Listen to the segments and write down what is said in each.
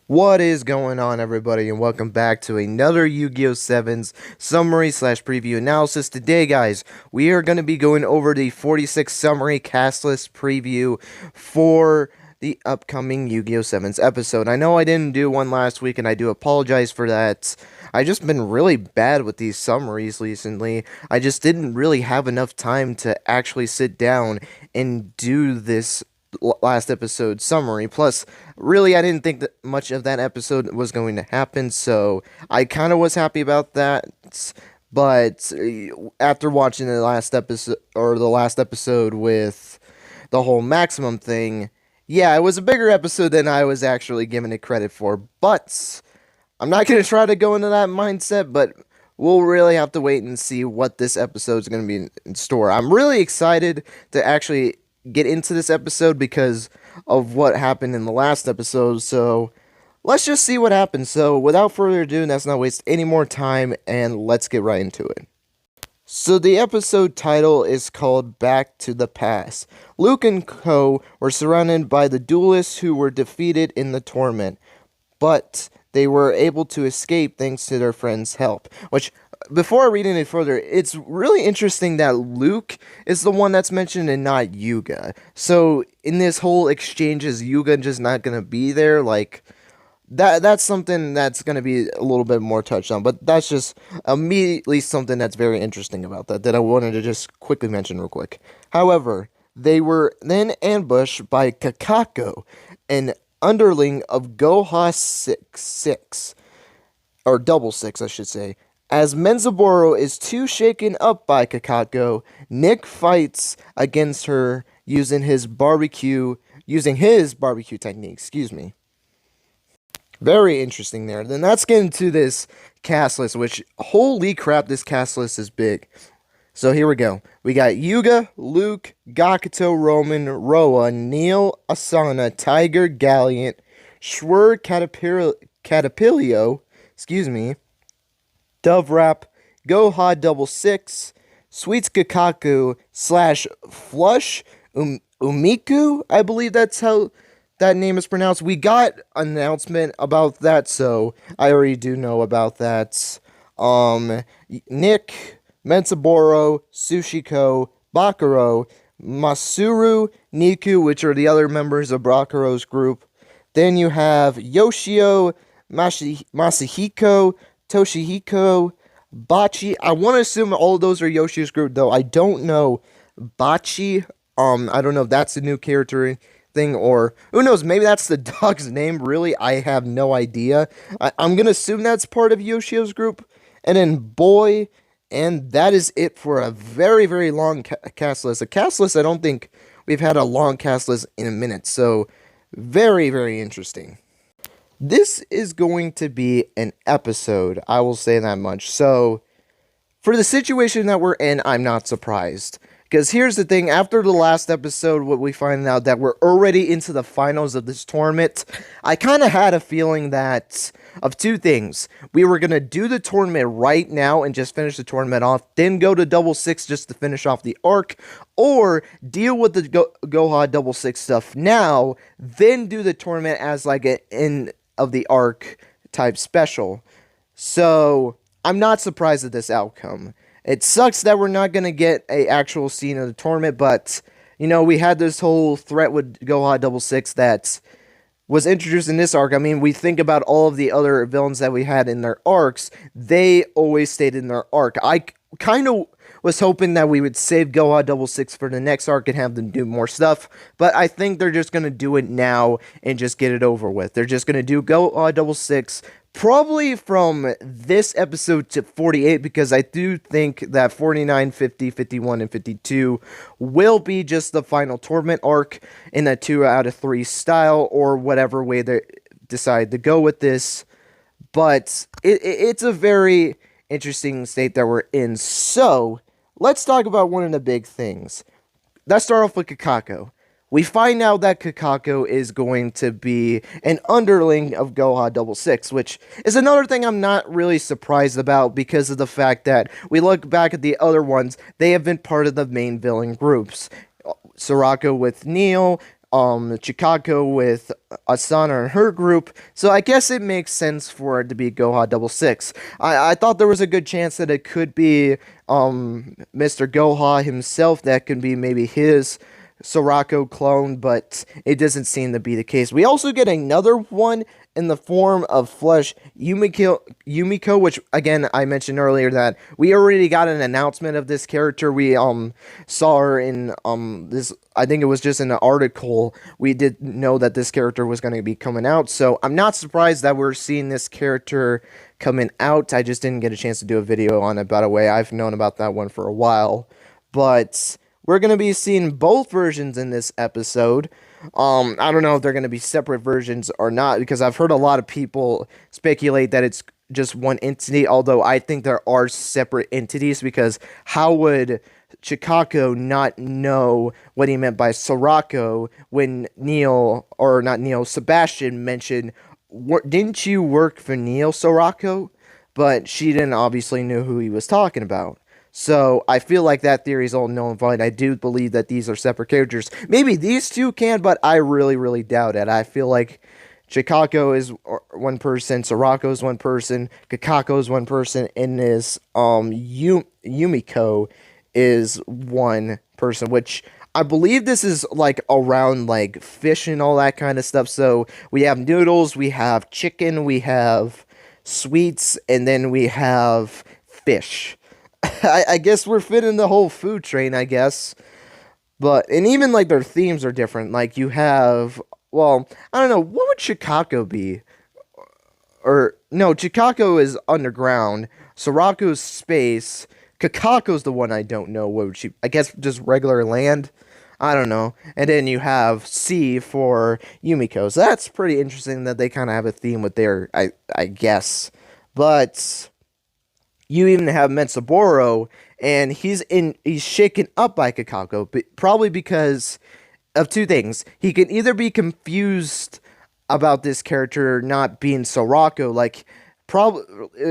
What is going on, everybody, and welcome back to another Yu-Gi-Oh! Sevens summary slash preview analysis. Today, guys, we are going to be going over the 46 summary cast list preview for the upcoming Yu-Gi-Oh! Sevens episode. I know I didn't do one last week, and I do apologize for that. I just been really bad with these summaries recently. I just didn't really have enough time to actually sit down and do this last episode summary. Plus, really, I didn't think that much of that episode was going to happen, so I kind of was happy about that. But after watching the last episode with the whole maximum thing, yeah, it was a bigger episode than I was actually giving it credit for. But I'm not going to try to go into that mindset, but we'll really have to wait and see what this episode is going to be in store. I'm really excited to actually get into this episode because of what happened in the last episode, so let's just see what happens. So without further ado, let's not waste any more time, and let's get right into it. So the episode title is called Back to the Past. Luke and Co. were surrounded by the duelists who were defeated in the tournament, but they were able to escape thanks to their friend's help. Which, before I read any further, it's really interesting that Luke is the one that's mentioned and not Yuga. So in this whole exchange, is Yuga just not gonna be there? Like that's something that's gonna be a little bit more touched on. But that's just immediately something that's very interesting about that I wanted to just quickly mention real quick. However, they were then ambushed by Cacaco, an underling of Goha 6-6, or double six, I should say. As Menzaburo is too shaken up by Cacaco, Nick fights against her using his barbecue technique. Excuse me. Very interesting there. Then let's get into this cast list, which, holy crap, this cast list is big. So here we go. We got Yuga, Luke, Gakuto, Roman, Roa, Neil, Asana, Tiger, Galliant, Schwer, Catapilio, excuse me, Dove Wrap, Goha double six, Sweets Cacaco / Flush Umiku, I believe that's how that name is pronounced. We got an announcement about that, so I already do know about that. Nick, Mensaburo, Sushiko, Bakuro, Masuru, Niku, which are the other members of Bakuro's group. Then you have Yoshio, Masahiko, Toshihiko, Bachi. I want to assume all of those are Yoshi's group, though I don't know Bachi. I don't know if that's a new character thing, or who knows, maybe that's the dog's name. Really, I have no idea. I'm gonna assume that's part of Yoshio's group. And then Boy, and that is it for a very, very long cast list. A cast list I don't think we've had a long cast list in a minute, so very, very interesting. This is going to be an episode, I will say that much. So, for the situation that we're in, I'm not surprised. Because here's the thing, after the last episode, what we find out that we're already into the finals of this tournament, I kind of had a feeling that, of two things. We were going to do the tournament right now and just finish the tournament off, then go to double six just to finish off the arc, or deal with the Goha double six stuff now, then do the tournament as like an end of the arc type special. So, I'm not surprised at this outcome. It sucks that we're not going to get an actual scene of the tournament, but, you know, we had this whole threat with Goha double six that was introduced in this arc. I mean, we think about all of the other villains that we had in their arcs, they always stayed in their arc. I kind of was hoping that we would save Goha double six for the next arc and have them do more stuff, but I think they're just going to do it now and just get it over with. They're just going to do Goha double six, probably from this episode to 48, because I do think that 49, 50, 51, and 52 will be just the final tournament arc in a 2 out of 3 style, or whatever way they decide to go with this. But it's a very interesting state that we're in. So, let's talk about one of the big things. Let's start off with Cacaco. We find out that Cacaco is going to be an underling of Goha double six, which is another thing I'm not really surprised about because of the fact that we look back at the other ones, they have been part of the main villain groups. Soraka with Neil, Cacaco with Asana and her group, so I guess it makes sense for it to be Goha double six. I thought there was a good chance that it could be Mr. Goha himself, that could be maybe his Sorako clone, but it doesn't seem to be the case. We also get another one in the form of Flesh Yumiko, which again I mentioned earlier that we already got an announcement of this character. We saw her in this, I think it was just in an article. We did know that this character was going to be coming out, so I'm not surprised that we're seeing this character coming out. I just didn't get a chance to do a video on it, by the way. I've known about that one for a while, but we're going to be seeing both versions in this episode. I don't know if they're going to be separate versions or not, because I've heard a lot of people speculate that it's just one entity, although I think there are separate entities, because how would Cacaco not know what he meant by Sorako when Sebastian mentioned, didn't you work for Neil Sorako? But she didn't obviously know who he was talking about. So I feel like that theory is all null and void. I do believe that these are separate characters. Maybe these two can, but I really, really doubt it. I feel like Cacaco is one person, Sorako is one person, Cacaco is one person, and this Yumiko is one person, which I believe this is like around like fish and all that kind of stuff. So we have noodles, we have chicken, we have sweets, and then we have fish. I guess we're fitting the whole food train, I guess. But, and even like their themes are different. Like you have, well, I don't know, what would Cacaco be? Or, no, Cacaco is underground. Sorako's space. Cacaco's the one I don't know. What would she, I guess just regular land? I don't know. And then you have C for Yumiko. So that's pretty interesting that they kind of have a theme with their, I guess. But you even have Metsuboro, and he's shaken up by Cacaco, but probably because of two things. He can either be confused about this character not being Sorako, like probably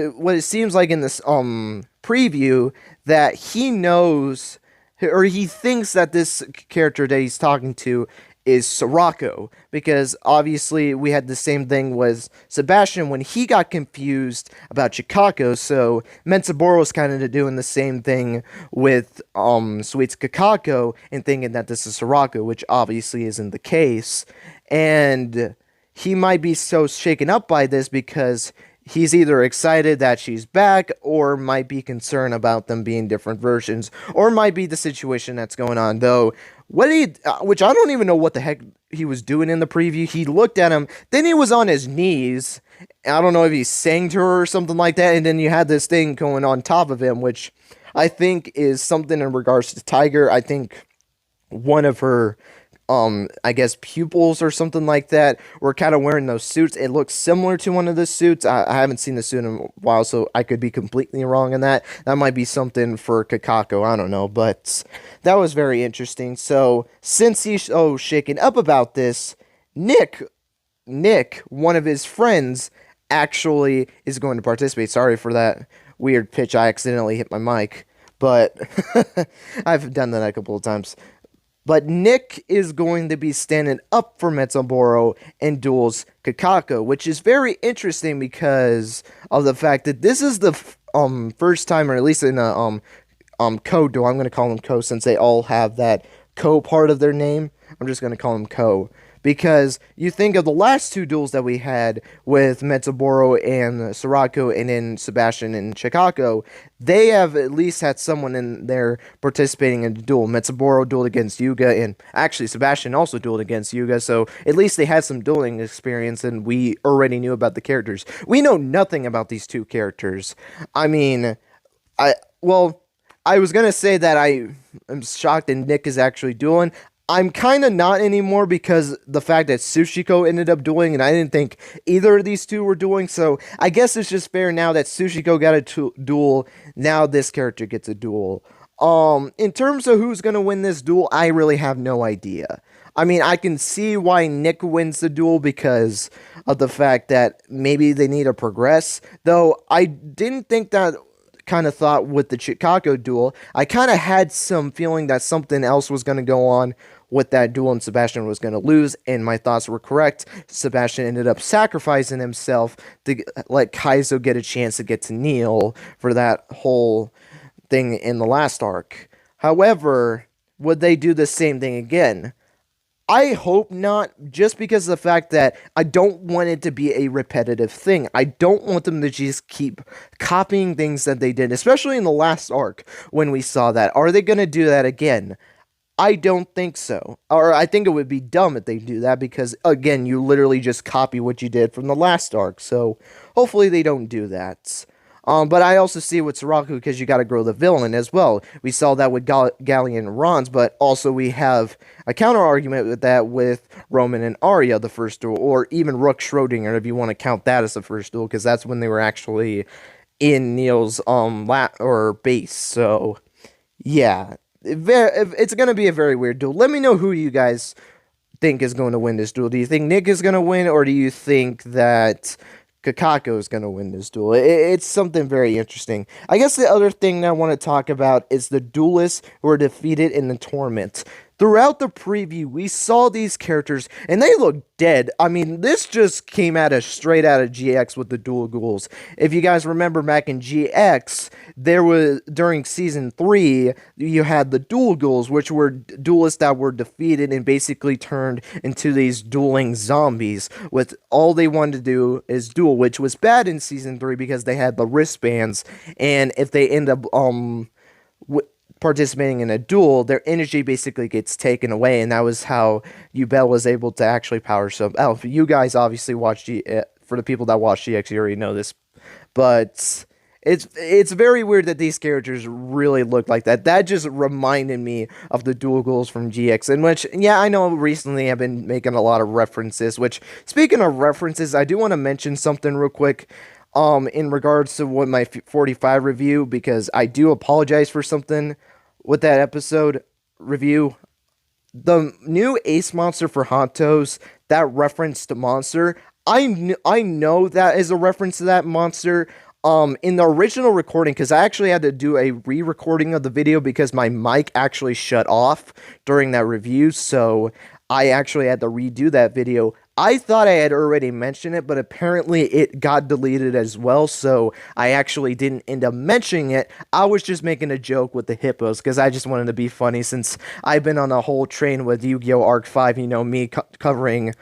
what it seems like in this preview, that he knows, or he thinks that this character that he's talking to is Sorako, because obviously we had the same thing with Sebastian when he got confused about Cacaco, so Metsuboro's kind of doing the same thing with Sweet's Cacaco and thinking that this is Sorako, which obviously isn't the case, and he might be so shaken up by this because he's either excited that she's back, or might be concerned about them being different versions, or might be the situation that's going on, though. Which I don't even know what the heck he was doing in the preview. He looked at him, then he was on his knees. I don't know if he sang to her or something like that, and then you had this thing going on top of him, which I think is something in regards to Tiger. I think one of her I guess pupils or something like that were kind of wearing those suits. It looks similar to one of the suits. I haven't seen the suit in a while, so I could be completely wrong in that. That might be something for Cacaco, I don't know, but that was very interesting. So since he's so shaken up about this, Nick, one of his friends, actually is going to participate. Sorry for that weird pitch. I accidentally hit my mic, but I've done that a couple of times. But Nick is going to be standing up for Metsuboro and duels Cacaco, which is very interesting because of the fact that this is the first time, or at least in a co duel. I'm going to call them co since they all have that co part of their name. I'm just going to call them co. Because you think of the last two duels that we had with Metsuboro and Sorako, and then Sebastian and Cacaco, they have at least had someone in there participating in the duel. Metsuboro dueled against Yuga, and actually Sebastian also dueled against Yuga, so at least they had some dueling experience, and we already knew about the characters. We know nothing about these two characters. I mean, I was going to say that I am shocked that Nick is actually dueling. I'm kind of not anymore, because the fact that Tsuchiko ended up dueling, and I didn't think either of these two were dueling, so I guess it's just fair now that Tsuchiko got a duel, now this character gets a duel. In terms of who's going to win this duel, I really have no idea. I mean, I can see why Nick wins the duel because of the fact that maybe they need to progress, though I didn't think that kind of thought with the Cacaco duel. I kind of had some feeling that something else was going to go on with that duel, and Sebastian was going to lose, and my thoughts were correct. Sebastian ended up sacrificing himself to let Kaizo get a chance to get to Neil for that whole thing in the last arc. However, would they do the same thing again? I hope not, just because of the fact that I don't want it to be a repetitive thing. I don't want them to just keep copying things that they did, especially in the last arc when we saw that. Are they going to do that again? I don't think so. Or I think it would be dumb if they do that because, again, you literally just copy what you did from the last arc. So hopefully they don't do that. But I also see it with Saraku because you got to grow the villain as well. We saw that with Gallian and Ron's, but also we have a counter argument with that with Roman and Arya, the first duel, or even Rook Schrodinger if you want to count that as the first duel, because that's when they were actually in Neil's base. So yeah, it's gonna be a very weird duel. Let me know who you guys think is going to win this duel. Do you think Nick is going to win, or do you think that Cacaco is going to win this duel? It's something very interesting. I guess the other thing that I want to talk about is the duelists who are defeated in the tournament. Throughout the preview, we saw these characters, and they look dead. I mean, this just came straight out of GX with the dual ghouls. If you guys remember back in GX, there was, during Season 3, you had the dual ghouls, which were duelists that were defeated and basically turned into these dueling zombies, with all they wanted to do is duel, which was bad in Season 3 because they had the wristbands, and if they end up, participating in a duel, their energy basically gets taken away, and that was how Yubel was able to actually power some elf. You guys obviously watch for the people that watch GX, you already know this, but it's very weird that these characters really look like that. That just reminded me of the dual ghouls from GX, in which, yeah, I know recently I've been making a lot of references, which, speaking of references, I do want to mention something real quick. In regards to what my 45 review, because I do apologize for something with that episode review. The new Ace monster for Hantos, that reference to monster, I know that is a reference to that monster. In the original recording, because I actually had to do a re-recording of the video because my mic actually shut off during that review, so I actually had to redo that video. I thought I had already mentioned it, but apparently it got deleted as well, so I actually didn't end up mentioning it. I was just making a joke with the hippos, because I just wanted to be funny, since I've been on a whole train with Yu-Gi-Oh! Arc 5, you know, me covering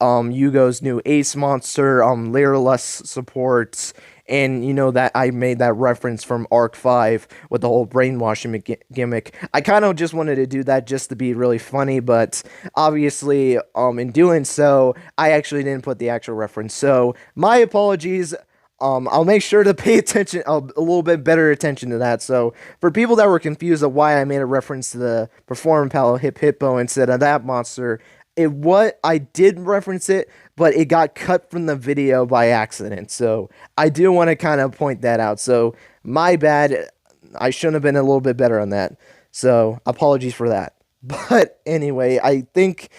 Yugioh's new Ace monster, Lyralus supports, and you know that I made that reference from Arc 5 with the whole brainwashing gimmick. I kind of just wanted to do that just to be really funny, but obviously, in doing so, I actually didn't put the actual reference. So, my apologies. I'll make sure to pay attention, a little bit better attention to that. So, for people that were confused of why I made a reference to the Perform Pal Hip Hippo instead of that monster, I did reference it, but it got cut from the video by accident. So I do want to kind of point that out. So my bad. I shouldn't have been a little bit better on that. So apologies for that. But anyway, I think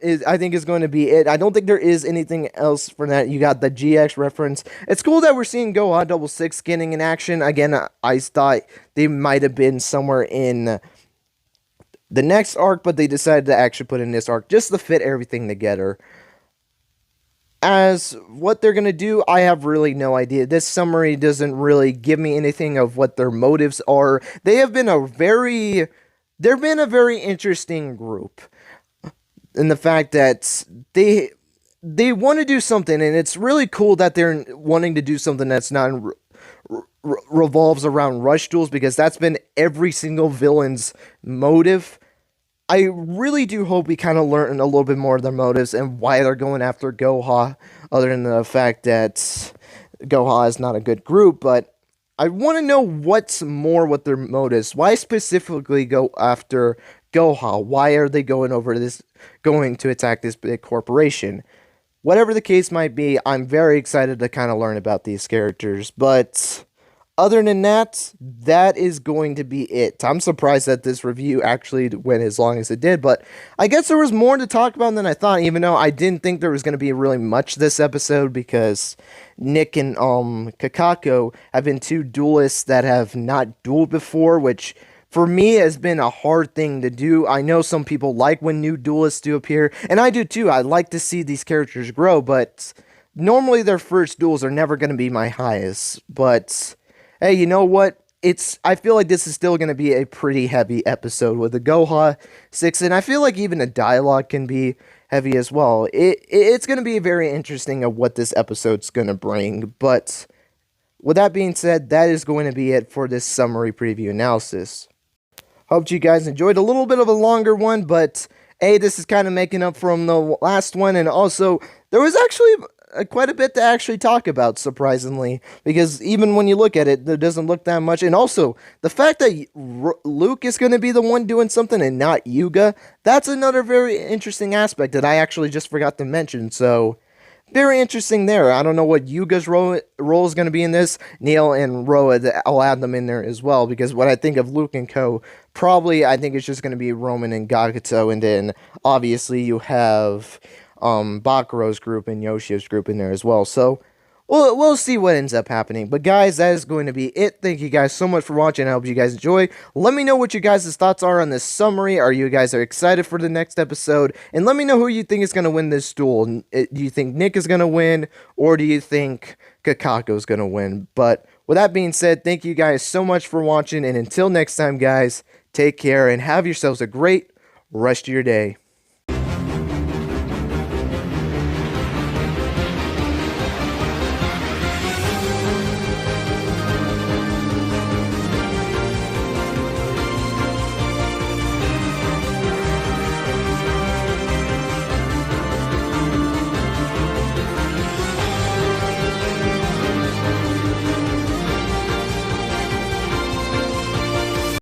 is going to be it. I don't think there is anything else for that. You got the GX reference. It's cool that we're seeing Goha 66 getting in action. Again, I thought they might have been somewhere in the next arc, but they decided to actually put in this arc just to fit everything together. As what they're going to do, I have really no idea. This summary doesn't really give me anything of what their motives are. They've been a very interesting group in the fact that they want to do something, and it's really cool that they're wanting to do something that's not revolves around rush duels, because that's been every single villain's motive. I really do hope we kind of learn a little bit more of their motives and why they're going after Goha, other than the fact that Goha is not a good group, but I want to know what's more with their motives. Why specifically go after Goha? Why are they going to attack this big corporation? Whatever the case might be, I'm very excited to kind of learn about these characters, but other than that, that is going to be it. I'm surprised that this review actually went as long as it did, but I guess there was more to talk about than I thought, even though I didn't think there was going to be really much this episode, because Nick and Cacaco have been two duelists that have not dueled before, which for me has been a hard thing to do. I know some people like when new duelists do appear, and I do too. I like to see these characters grow, but normally their first duels are never going to be my highest. But hey, you know what? I feel like this is still going to be a pretty heavy episode with the Goha 6, and I feel like even a dialogue can be heavy as well. It's going to be very interesting of what this episode's going to bring, but with that being said, that is going to be it for this summary preview analysis. Hope you guys enjoyed. A little bit of a longer one, but this is kind of making up from the last one, and also there was actually quite a bit to actually talk about, surprisingly, because even when you look at it, there doesn't look that much. And also, the fact that Luke is going to be the one doing something and not Yuga, that's another very interesting aspect that I actually just forgot to mention. So, very interesting there. I don't know what Yuga's role is going to be in this. Neil and Roa, I'll add them in there as well, because when I think of Luke and Co., probably I think it's just going to be Roman and Gagato, and then obviously you have Bakuro's group and Yoshio's group in there as well. So we'll see what ends up happening. But guys, that is going to be it. Thank you guys so much for watching. I hope you guys enjoy. Let me know what you guys' thoughts are on this summary. Are you guys excited for the next episode? And let me know who you think is going to win this duel. Do you think Nick is going to win, or do you think Cacaco is going to win? But with that being said, thank you guys so much for watching. And until next time, guys, take care and have yourselves a great rest of your day.